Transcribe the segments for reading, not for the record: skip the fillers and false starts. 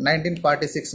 1946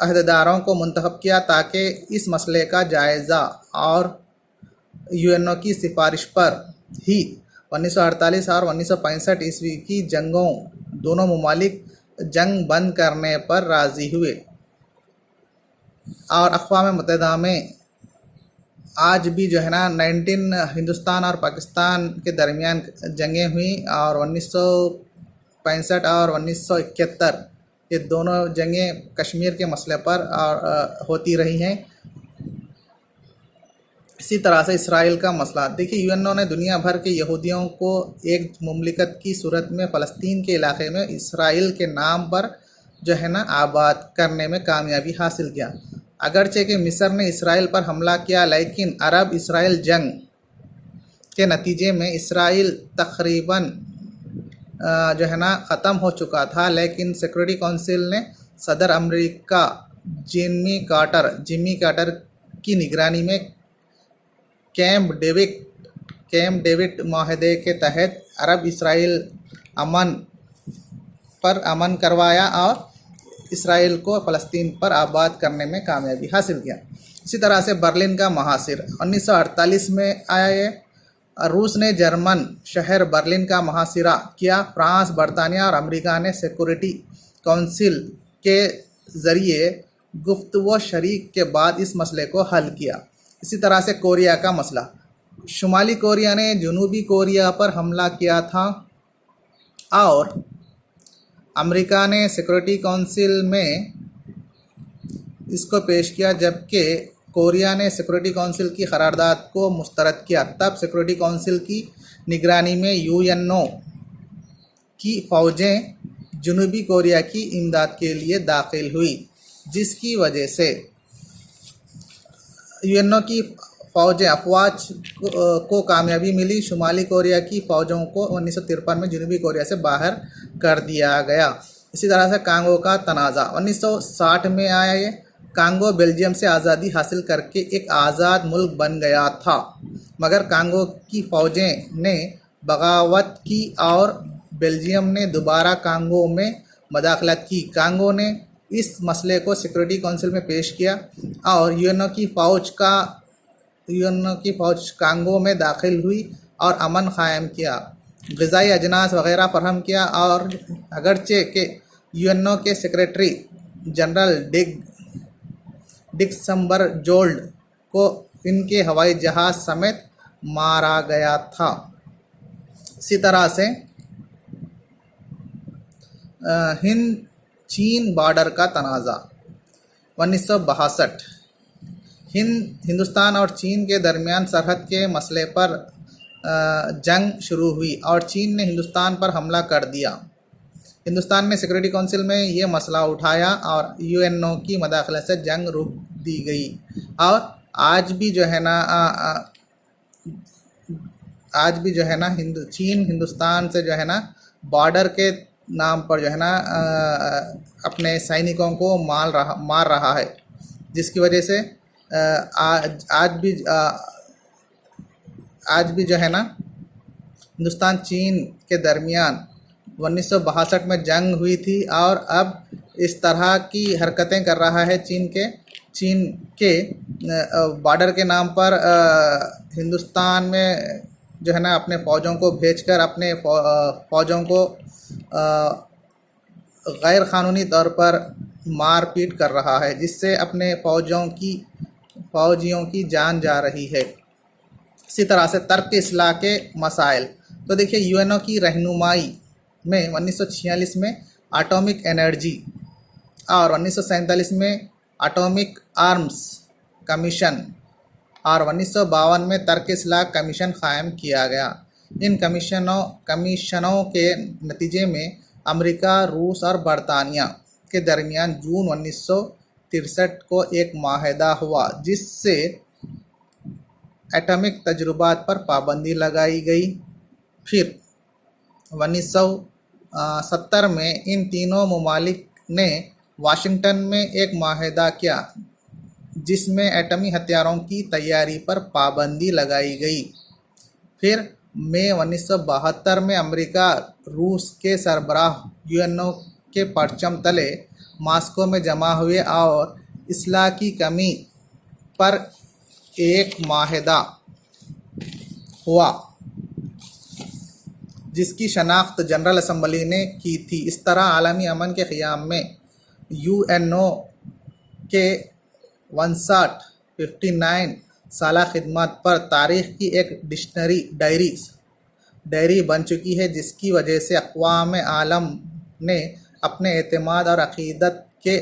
عہدیداروں کو منتخب کیا تاکہ اس مسئلے کا جائزہ اور UNO کی سفارش پر ہی 1948 اور 1965 کی جنگوں دونوں ممالک جنگ بند کرنے پر راضی ہوئے، اور اقوام متحدہ میں آج بھی ہندوستان اور پاکستان کے درمیان جنگیں ہوئیں، اور 1965 اور 1971 یہ دونوں جنگیں کشمیر کے مسئلے پر ہوتی رہی ہیں۔ اسی طرح سے اسرائیل کا مسئلہ دیکھیے، UNO نے دنیا بھر کے یہودیوں کو ایک مملکت کی صورت میں فلسطین کے علاقے میں اسرائیل کے نام پر آباد کرنے میں کامیابی حاصل کیا۔ اگرچہ کہ مصر نے اسرائیل پر حملہ کیا، لیکن عرب اسرائیل جنگ کے نتیجے میں اسرائیل تقریباً ختم ہو چکا تھا، لیکن سیکورٹی کونسل نے صدر امریکہ جیمی کارٹر کی نگرانی میں کیمپ ڈیوڈ معاہدے کے تحت عرب اسرائیل امن کروایا اور اسرائیل کو فلسطین پر آباد کرنے میں کامیابی حاصل کیا۔ اسی طرح سے برلن کا محاصرہ 1948 میں آیا۔ روس نے جرمن شہر برلن کا محاصرہ کیا۔ فرانس، برطانیہ اور امریکہ نے سیکورٹی کونسل کے ذریعے گفتگو شریک کے بعد اس مسئلے کو حل کیا۔ اسی طرح سے کوریا کا مسئلہ، شمالی کوریا نے جنوبی کوریا پر حملہ کیا تھا اور امریکہ نے سیکورٹی کونسل میں اس کو پیش کیا، جبکہ کوریا نے سیکورٹی کونسل کی قرارداد کو مسترد کیا۔ تب سیکورٹی کونسل کی نگرانی میں UNO کی فوجیں جنوبی کوریا کی امداد کے لیے داخل ہوئی، جس کی وجہ سے UNO کی افواج کو کامیابی ملی۔ شمالی کوریا کی فوجوں کو 1953 میں جنوبی کوریا سے باہر کر دیا گیا۔ اسی طرح سے کانگو کا تنازع 1960 میں آیا۔ کانگو بیلجیم سے آزادی حاصل کر کے ایک آزاد ملک بن گیا تھا، مگر کانگو کی فوجیں نے بغاوت کی اور بیلجیم نے دوبارہ کانگو میں مداخلت کی۔ کانگو نے اس مسئلے کو سیکورٹی کونسل میں پیش کیا اور UNO کی فوج کانگو میں داخل ہوئی اور امن قائم کیا، غذائی اجناس وغیرہ فراہم کیا، اور اگرچہ کہ UNO کے سیکریٹری جنرل ڈکسمبرجولڈ کو ان کے ہوائی جہاز سمیت مارا گیا تھا۔ اسی طرح سے ہند چین بارڈر کا تنازع 1962 ہندوستان اور چین کے درمیان سرحد کے مسئلے پر جنگ شروع ہوئی اور چین نے ہندوستان پر حملہ کر دیا۔ ہندوستان نے سیکورٹی کونسل میں یہ مسئلہ اٹھایا اور UNO کی مداخلت سے جنگ روک دی گئی، اور آج بھی چین ہندوستان سے بارڈر کے نام پر اپنے سینکوں کو مار رہا ہے، جس کی وجہ سے آج بھی ہندوستان چین کے درمیان 1962 میں جنگ ہوئی تھی، اور اب اس طرح کی حرکتیں کر رہا ہے چین کے بارڈر کے نام پر ہندوستان میں اپنے فوجوں کو بھیج کر اپنے فوجوں کو غیر قانونی طور پر مار پیٹ کر رہا ہے، جس سے اپنے فوجیوں کی جان جا رہی ہے۔ اسی طرح سے ترک اصلاح کے مسائل، تو دیکھیے UNO کی رہنمائی میں 1946 میں ایٹامک انرجی اور 1947 میں ایٹامک آرمز کمیشن اور 1952 میں ترک اصلاح کمیشن قائم کیا گیا۔ ان کمیشنوں کے نتیجے میں امریکہ، روس اور برطانیہ کے درمیان جون 1963 کو ایک معاہدہ ہوا، جس سے ایٹمک تجربات پر پابندی لگائی گئی۔ پھر 1970 میں ان تینوں ممالک نے واشنگٹن میں ایک معاہدہ کیا، جس میں ایٹمی ہتھیاروں کی تیاری پر پابندی لگائی گئی۔ پھر مئی 1972 میں امریکہ روس کے سربراہ UNO کے پرچم تلے ماسکو میں جمع ہوئے اور اصلاح کی کمی پر ایک معاہدہ ہوا جس کی شناخت جنرل اسمبلی نے کی تھی۔ اس طرح عالمی امن کے قیام میں UNO کے 59 سالہ خدمات پر تاریخ کی ایک ڈائری بن چکی ہے، جس کی وجہ سے اقوام عالم نے اپنے اعتماد اور عقیدت کے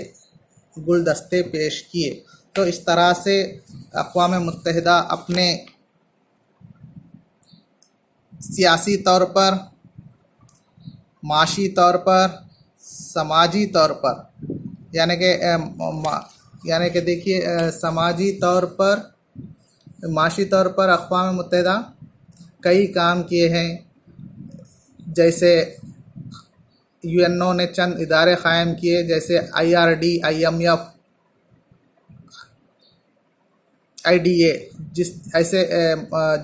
گلدستے پیش کیے۔ تو اس طرح سے اقوام متحدہ اپنے سیاسی طور پر، معاشی طور پر، سماجی طور پر، یعنی کہ دیکھیے سماجی طور پر، معاشی طور پر اقوام متحدہ کئی کام کیے ہیں۔ جیسے UNO نے چند ادارے قائم کیے، جیسے IRD، IMF، IDA، ایسے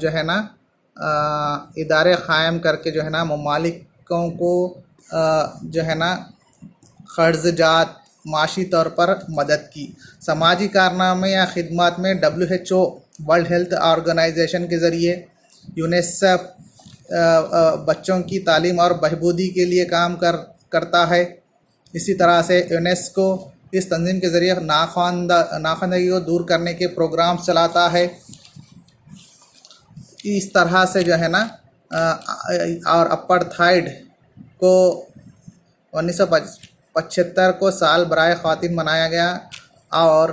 جو ہے نا ادارے قائم کر کے جو ہے نا ممالکوں کو جو ہے نا قرض جات، معاشی طور پر مدد کی۔ سماجی کارنامے یا خدمات میں WHO، ورلڈ ہیلتھ آرگنائزیشن کے ذریعے، UNICEF بچوں کی تعلیم اور بہبودی کے لیے کام کرتا ہے۔ اسی طرح سے UNESCO اس تنظیم کے ذریعے ناخواندگی کو دور کرنے کے پروگرام چلاتا ہے۔ اس طرح سے جو ہے نا اور اپرتھائڈ کو 1975 کو سال برائے خواتین منایا گیا اور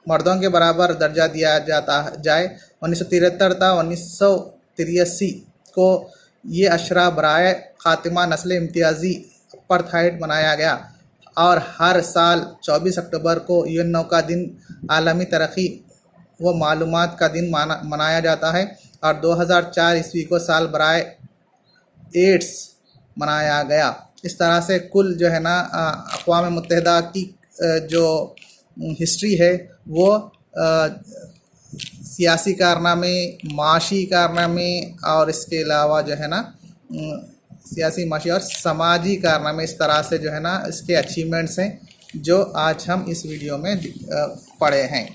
مردوں کے برابر درجہ دیا جائے۔ 1973 تا 1983 کو یہ اشرہ برائے خاتمہ نسل امتیازی اپرتھائڈ منایا گیا، اور ہر سال 24 اکتوبر کو UNO کا دن، عالمی ترقی و معلومات کا دن منایا جاتا ہے، اور 2004 عیسوی کو سال برائے ایڈز منایا گیا۔ اس طرح سے کل جو ہے نا اقوام متحدہ کی جو ہسٹری ہے وہ سیاسی کارنامے، معاشی کارنامے، اور اس کے علاوہ جو ہے نا سیاسی، معاشی اور سماجی کارنامے، اس طرح سے جو ہے نا اس کے اچیومنٹس ہیں جو آج ہم اس ویڈیو میں پڑھے ہیں۔